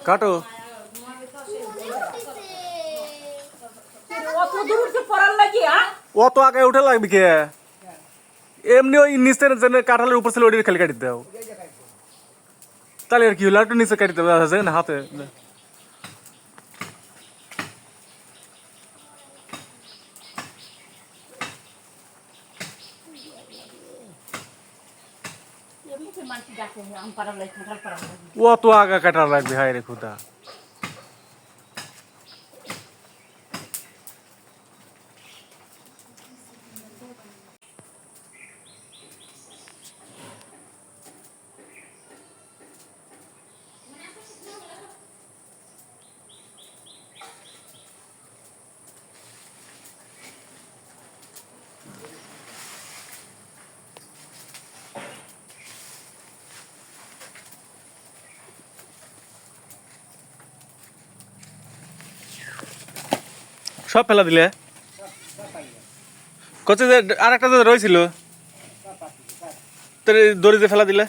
কাটো। অত আগে উঠে লাগবে কে? এমনি ওই নিচের যে কাঁঠালের উপর ছিল ওই খালি কাটি দাও। তাহলে আর কি হলো, একটু নিচে কাটি দেবে না হাতে। অত আগা কাটা লাগবে, হায় রে খুদা। সব ফেলা দিলে? কত যে আর একটা যে রয়েছিল তোর দড়িতে ফেলা দিলে?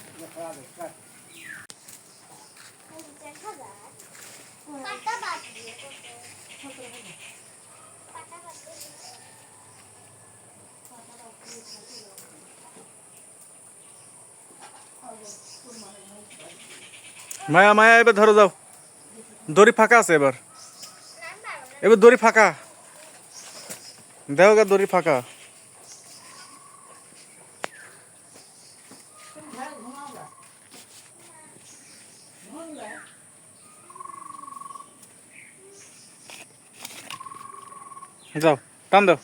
মায়া মায়া এবার ধরো যাও, দড়ি ফাঁকা আছে এবার। এবার দড়ি ফাঁকা, দেখো গা দড়ি ফাঁকা। যাও টান দাও।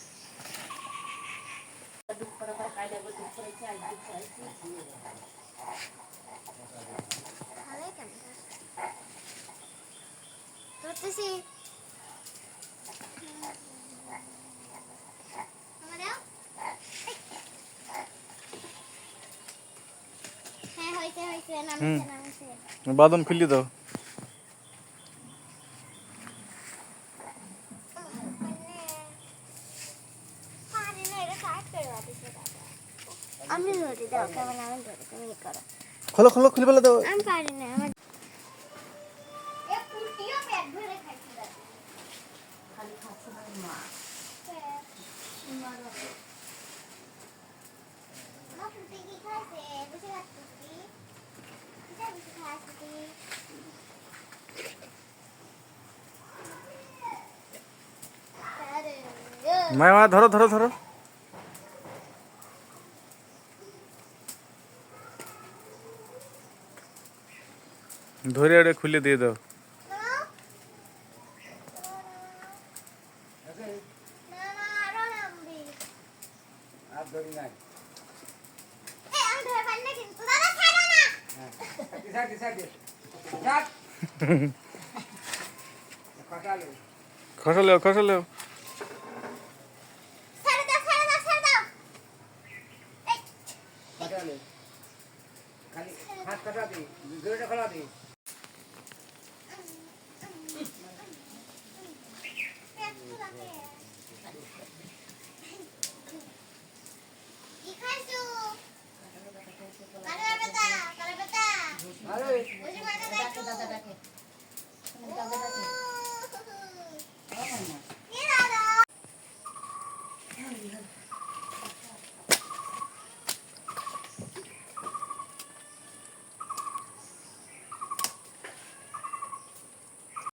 বাদন খুলি দাও। খোলো খোলো খুলে ফেলে দাও। আমি পারি না, আমার এ পুটিও পেট ভরে খাইছে দাও। খালি খাচ্ছে না মা। মা পুটি কি খাইছে? বুঝে খাচ্ছি। এটা বুঝে খাচ্ছি। মায়া মায়া ধরো ধরো ধরো। ধরে এটা খুলে দিয়ে দাও। খসালেও খসালেও।